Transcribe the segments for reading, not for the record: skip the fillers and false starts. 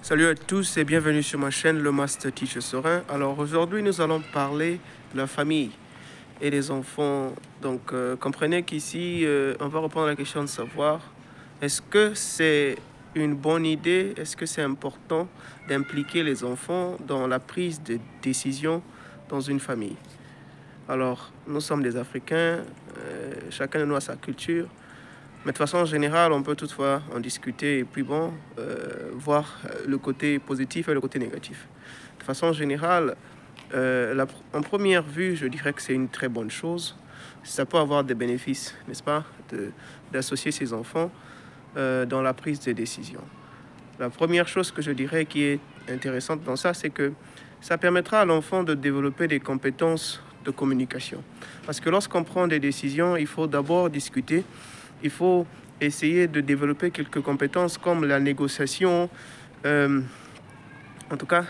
Salut à tous et bienvenue sur ma chaîne Le Master Teacher Serein. Alors aujourd'hui nous allons parler de la famille et des enfants. Donc comprenez qu'ici on va reprendre la question de savoir est-ce que c'est une bonne idée, est-ce que c'est important d'impliquer les enfants dans la prise de décision dans une famille. Alors nous sommes des Africains, chacun de nous a sa culture. Mais de façon générale, on peut toutefois en discuter et puis voir le côté positif et le côté négatif. De façon générale, en première vue, je dirais que c'est une très bonne chose. Ça peut avoir des bénéfices, n'est-ce pas, d'associer ses enfants dans la prise de décision. La première chose que je dirais qui est intéressante dans ça, c'est que ça permettra à l'enfant de développer des compétences de communication. Parce que lorsqu'on prend des décisions, il faut d'abord discuter. Il faut essayer de développer quelques compétences comme la négociation, en tout cas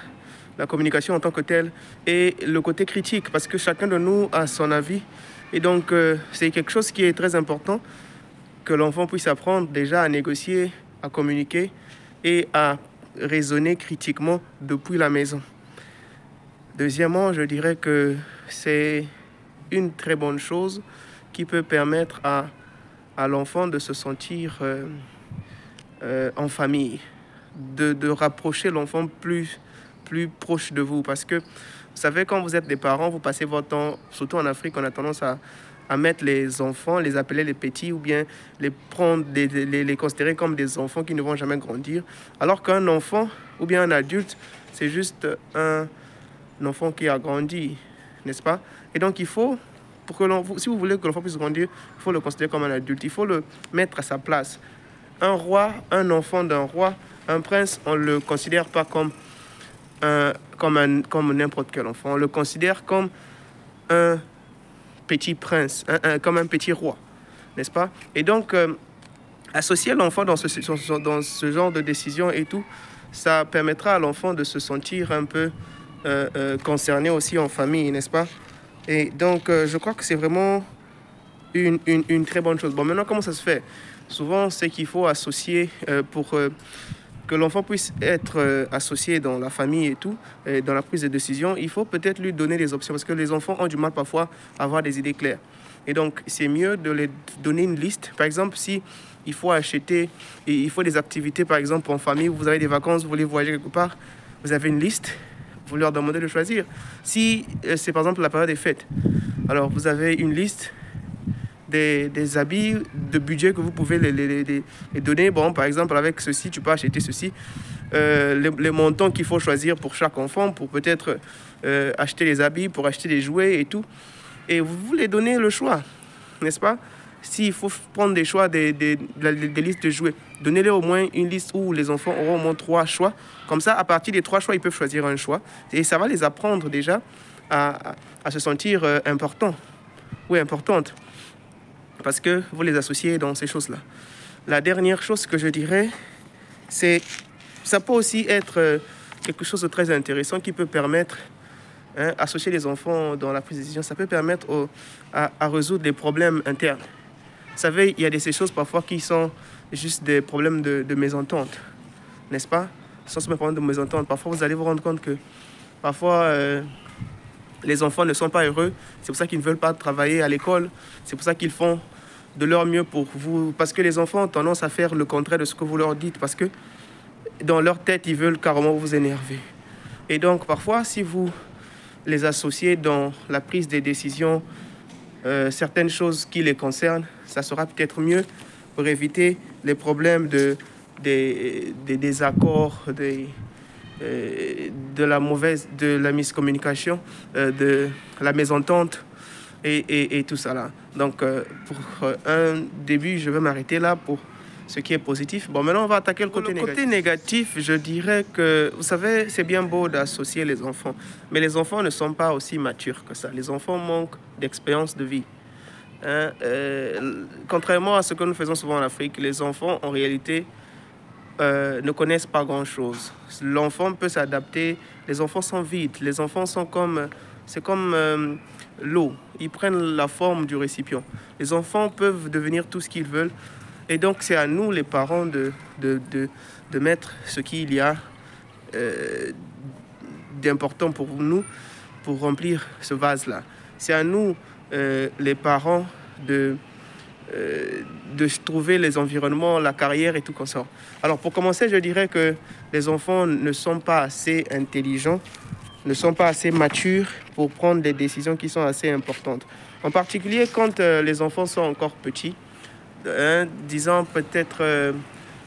la communication en tant que telle, et le côté critique, parce que chacun de nous a son avis. Et donc, c'est quelque chose qui est très important, que l'enfant puisse apprendre déjà à négocier, à communiquer et à raisonner critiquement depuis la maison. Deuxièmement, je dirais que c'est une très bonne chose qui peut permettre à l'enfant de se sentir en famille, de rapprocher l'enfant plus proche de vous. Parce que, vous savez, quand vous êtes des parents, vous passez votre temps, surtout en Afrique, on a tendance à mettre les enfants, les appeler les petits, ou bien les prendre, les considérer comme des enfants qui ne vont jamais grandir. Alors qu'un enfant, ou bien un adulte, c'est juste un enfant qui a grandi, n'est-ce pas? Et donc, il faut... si vous voulez que l'enfant puisse grandir, il faut le considérer comme un adulte. Il faut le mettre à sa place. Un roi, un enfant d'un roi, un prince, on ne le considère pas comme n'importe quel enfant. On le considère comme un petit prince, comme un petit roi, n'est-ce pas? Et donc, associer l'enfant dans ce genre de décision et tout, ça permettra à l'enfant de se sentir un peu concerné aussi en famille, n'est-ce pas? Et donc, je crois que c'est vraiment une très bonne chose. Bon, maintenant, comment ça se fait? Souvent, c'est qu'il faut associer pour que l'enfant puisse être associé dans la famille et tout, et dans la prise de décision. Il faut peut-être lui donner des options parce que les enfants ont du mal parfois à avoir des idées claires. Et donc, c'est mieux de les donner une liste. Par exemple, si il faut acheter, et il faut des activités, par exemple, en famille, vous avez des vacances, vous voulez voyager quelque part, vous avez une liste. Vous leur demandez de choisir. Si c'est par exemple la période des fêtes, alors vous avez une liste des habits de budget que vous pouvez les donner. Bon, par exemple, avec ceci, tu peux acheter ceci. Les montants qu'il faut choisir pour chaque enfant, pour peut-être acheter les habits, pour acheter les jouets et tout. Et vous les donnez le choix, n'est-ce pas? S'il faut prendre des choix, des listes de jouets, donnez-les au moins une liste où les enfants auront au moins 3 choix. Comme ça, à partir des 3 choix, ils peuvent choisir un choix. Et ça va les apprendre déjà à se sentir importants ou importantes. Parce que vous les associez dans ces choses-là. La dernière chose que je dirais, c'est ça peut aussi être quelque chose de très intéressant qui peut permettre, associer les enfants dans la prise de décision, ça peut permettre à résoudre des problèmes internes. Vous savez, il y a ces choses parfois qui sont juste des problèmes de mésentente, n'est-ce pas? Ce sont des problèmes de mésentente. Parfois, vous allez vous rendre compte que parfois, les enfants ne sont pas heureux. C'est pour ça qu'ils ne veulent pas travailler à l'école. C'est pour ça qu'ils font de leur mieux pour vous. Parce que les enfants ont tendance à faire le contraire de ce que vous leur dites. Parce que dans leur tête, ils veulent carrément vous énerver. Et donc, parfois, si vous les associez dans la prise des décisions, certaines choses qui les concernent, ça sera peut-être mieux pour éviter les problèmes des désaccords, de la miscommunication, de la mésentente et tout ça là. Donc, pour un début, je vais m'arrêter là pour ce qui est positif. Bon, maintenant, on va attaquer le côté négatif. Côté négatif, je dirais que, vous savez, c'est bien beau d'associer les enfants, mais les enfants ne sont pas aussi matures que ça. Les enfants manquent d'expérience de vie. Contrairement à ce que nous faisons souvent en Afrique, les enfants, en réalité, ne connaissent pas grand-chose. L'enfant peut s'adapter. Les enfants sont vides. Les enfants sont comme... C'est comme l'eau. Ils prennent la forme du récipient. Les enfants peuvent devenir tout ce qu'ils veulent. Et donc, c'est à nous, les parents, de mettre ce qu'il y a d'important pour nous pour remplir ce vase-là. C'est à nous, les parents, de trouver les environnements, la carrière et tout comme ça. Alors pour commencer, je dirais que les enfants ne sont pas assez intelligents, ne sont pas assez matures pour prendre des décisions qui sont assez importantes. En particulier quand les enfants sont encore petits, disons peut-être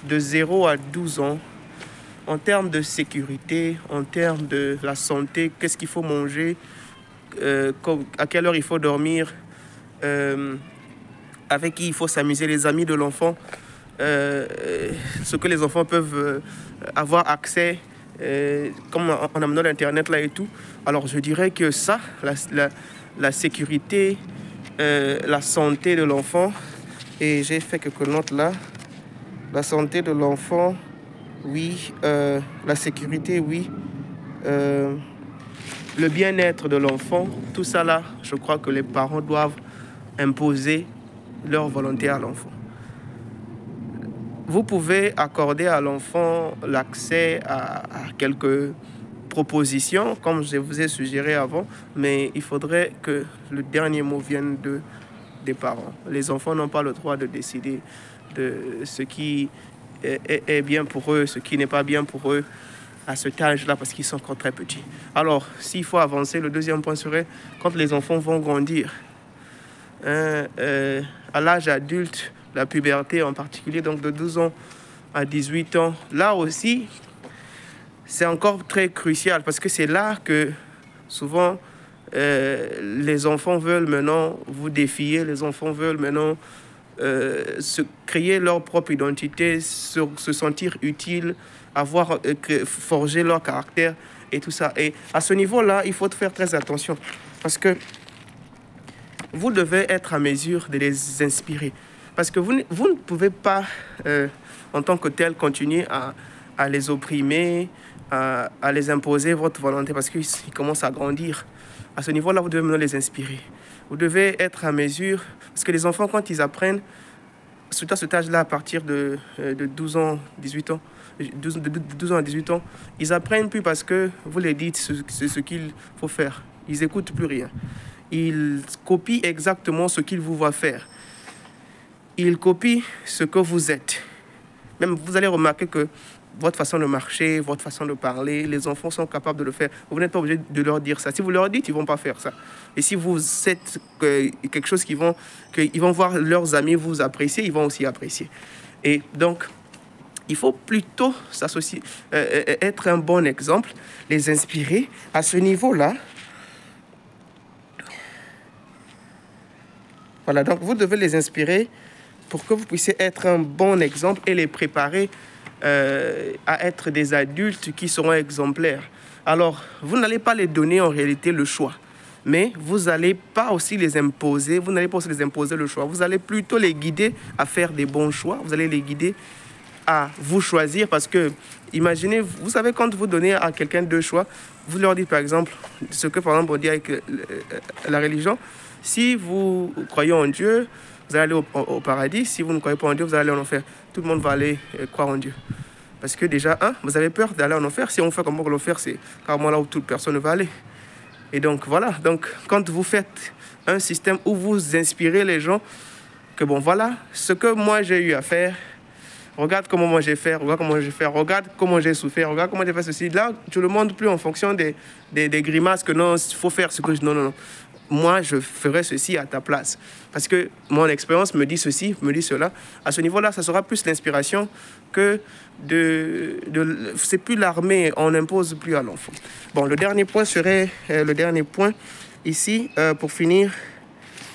de 0 à 12 ans, en termes de sécurité, en termes de la santé, qu'est-ce qu'il faut manger, à quelle heure il faut dormir, avec qui il faut s'amuser, les amis de l'enfant, ce que les enfants peuvent avoir accès, comme en amenant l'Internet là et tout. Alors je dirais que ça, la sécurité, la santé de l'enfant, et j'ai fait quelques notes là, la santé de l'enfant, oui, la sécurité, oui, le bien-être de l'enfant, tout ça là, je crois que les parents doivent imposer leur volonté à l'enfant. Vous pouvez accorder à l'enfant l'accès à quelques propositions, comme je vous ai suggéré avant, mais il faudrait que le dernier mot vienne des parents. Les enfants n'ont pas le droit de décider de ce qui est bien pour eux, ce qui n'est pas bien pour eux à cet âge-là, parce qu'ils sont encore très petits. Alors, s'il faut avancer, le deuxième point serait quand les enfants vont grandir. À l'âge adulte, la puberté en particulier, donc de 12 ans à 18 ans, là aussi, c'est encore très crucial parce que c'est là que souvent les enfants veulent maintenant vous défier, les enfants veulent maintenant se créer leur propre identité, se sentir utile, forger leur caractère et tout ça. Et à ce niveau-là, il faut faire très attention parce que vous devez être à mesure de les inspirer. Parce que vous ne pouvez pas, en tant que tel, continuer à les opprimer, à les imposer votre volonté parce qu'ils commencent à grandir. À ce niveau-là, vous devez maintenant les inspirer. Vous devez être à mesure. Parce que les enfants, quand ils apprennent, surtout à cet âge-là, à partir de 12 ans, 18 ans, de 12 ans à 18 ans, ils apprennent plus parce que vous les dites ce qu'il faut faire. Ils n'écoutent plus rien. Ils copient exactement ce qu'ils vous voient faire. Ils copient ce que vous êtes. Même vous allez remarquer que votre façon de marcher, votre façon de parler, les enfants sont capables de le faire. Vous n'êtes pas obligé de leur dire ça. Si vous leur dites, ils ne vont pas faire ça. Et si vous êtes quelque chose qu'ils vont voir leurs amis vous apprécier, ils vont aussi apprécier. Et donc, il faut plutôt s'associer, être un bon exemple, les inspirer à ce niveau-là. Voilà, donc vous devez les inspirer pour que vous puissiez être un bon exemple et les préparer à être des adultes qui seront exemplaires. Alors, vous n'allez pas les donner en réalité le choix, mais vous n'allez pas aussi les imposer, le choix. Vous allez plutôt les guider à faire des bons choix, vous allez les guider à vous choisir parce que, imaginez, vous savez, quand vous donnez à quelqu'un deux choix, vous leur dites par exemple, ce que par exemple on dit avec la religion, si vous croyez en Dieu, vous allez aller au paradis. Si vous ne croyez pas en Dieu, vous allez aller en enfer. Tout le monde va aller croire en Dieu. Parce que déjà, vous avez peur d'aller en enfer. Si on fait comme l'enfer, c'est carrément là où toute personne ne va aller. Et donc, voilà. Donc, quand vous faites un système où vous inspirez les gens, que bon, voilà, ce que moi j'ai eu à faire, regarde comment moi j'ai fait, regarde comment j'ai souffert, regarde comment j'ai fait ceci. Là, je ne le montre plus en fonction des grimaces que non, il faut faire ce que je... Non. Moi, je ferai ceci à ta place. Parce que mon expérience me dit ceci, me dit cela. À ce niveau-là, ça sera plus l'inspiration que c'est plus l'armée, on n'impose plus à l'enfant. Bon, le dernier point serait ici, pour finir.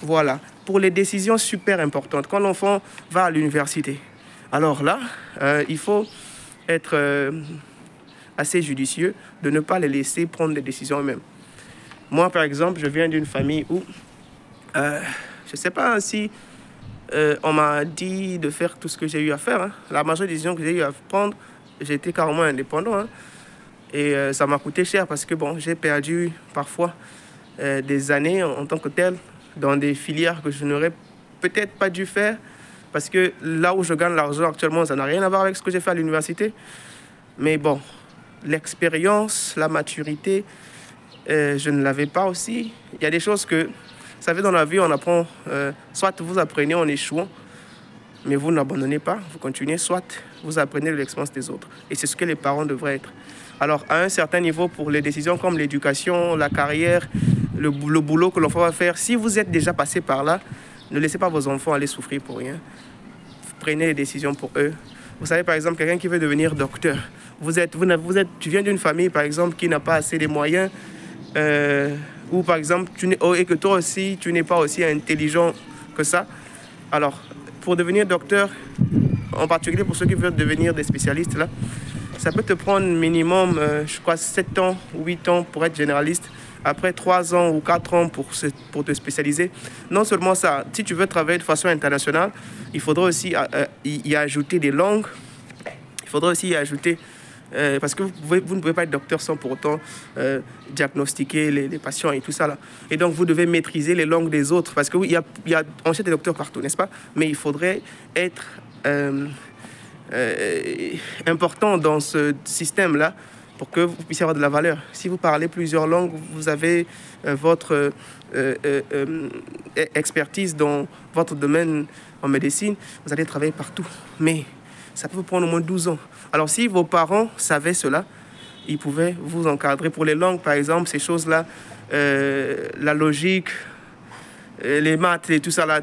Voilà, pour les décisions super importantes. Quand l'enfant va à l'université, alors là, il faut être assez judicieux de ne pas les laisser prendre des décisions eux-mêmes. Moi, par exemple, je viens d'une famille où, je ne sais pas si on m'a dit de faire tout ce que j'ai eu à faire. La majeure décision que j'ai eu à prendre, j'étais carrément indépendant. Et ça m'a coûté cher parce que bon, j'ai perdu parfois des années en tant que tel dans des filières que je n'aurais peut-être pas dû faire. Parce que là où je gagne l'argent actuellement, ça n'a rien à voir avec ce que j'ai fait à l'université. Mais bon, l'expérience, la maturité, je ne l'avais pas aussi. Il y a des choses que, vous savez, dans la vie, on apprend, soit vous apprenez en échouant, mais vous n'abandonnez pas, vous continuez, soit vous apprenez de l'expérience des autres. Et c'est ce que les parents devraient être. Alors, à un certain niveau, pour les décisions comme l'éducation, la carrière, le boulot que l'enfant va faire, si vous êtes déjà passé par là, ne laissez pas vos enfants aller souffrir pour rien. Prenez les décisions pour eux. Vous savez, par exemple, quelqu'un qui veut devenir docteur. Tu viens d'une famille, par exemple, qui n'a pas assez de moyens, ou par exemple, et que toi aussi, tu n'es pas aussi intelligent que ça. Alors, pour devenir docteur, en particulier pour ceux qui veulent devenir des spécialistes, là, ça peut te prendre minimum, je crois, 7 ans ou 8 ans pour être généraliste. Après 3 ans ou 4 ans pour te spécialiser. Non seulement ça, si tu veux travailler de façon internationale, il faudra aussi y ajouter des langues. Il faudra aussi y ajouter... parce que vous ne pouvez pas être docteur sans pour autant diagnostiquer les patients et tout ça là. Et donc vous devez maîtriser les langues des autres. Parce que oui, on cherche des docteurs partout, n'est-ce pas? Mais il faudrait être important dans ce système-là pour que vous puissiez avoir de la valeur. Si vous parlez plusieurs langues, vous avez votre expertise dans votre domaine en médecine, vous allez travailler partout. Mais ça peut vous prendre au moins 12 ans. Alors si vos parents savaient cela, ils pouvaient vous encadrer. Pour les langues, par exemple, ces choses-là, la logique, les maths et tout ça là,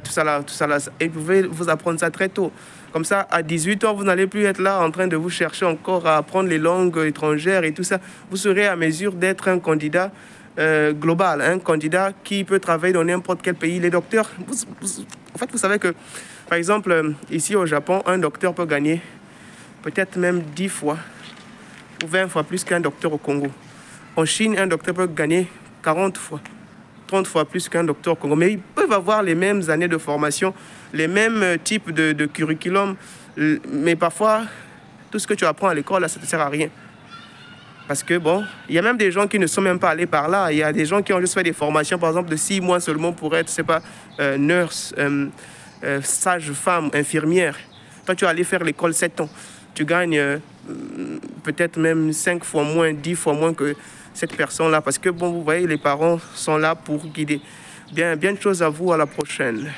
ils pouvaient vous apprendre ça très tôt. Comme ça, à 18 ans, vous n'allez plus être là en train de vous chercher encore à apprendre les langues étrangères et tout ça. Vous serez à mesure d'être un candidat global, un candidat qui peut travailler dans n'importe quel pays. Les docteurs, en fait, vous savez que, par exemple, ici au Japon, un docteur peut gagner peut-être même 10 fois ou 20 fois plus qu'un docteur au Congo. En Chine, un docteur peut gagner 40 fois. 30 fois plus qu'un docteur au Congo. Mais ils peuvent avoir les mêmes années de formation, les mêmes types de curriculum. Mais parfois, tout ce que tu apprends à l'école, là, ça ne te sert à rien. Parce que, bon, il y a même des gens qui ne sont même pas allés par là. Il y a des gens qui ont juste fait des formations, par exemple, de 6 mois seulement pour être, je sais pas, nurse, sage-femme, infirmière. Toi, tu es allé faire l'école 7 ans. Tu gagnes peut-être même 5 fois moins, 10 fois moins que cette personne-là. Parce que, bon, vous voyez, les parents sont là pour guider. Bien de choses à vous, à la prochaine.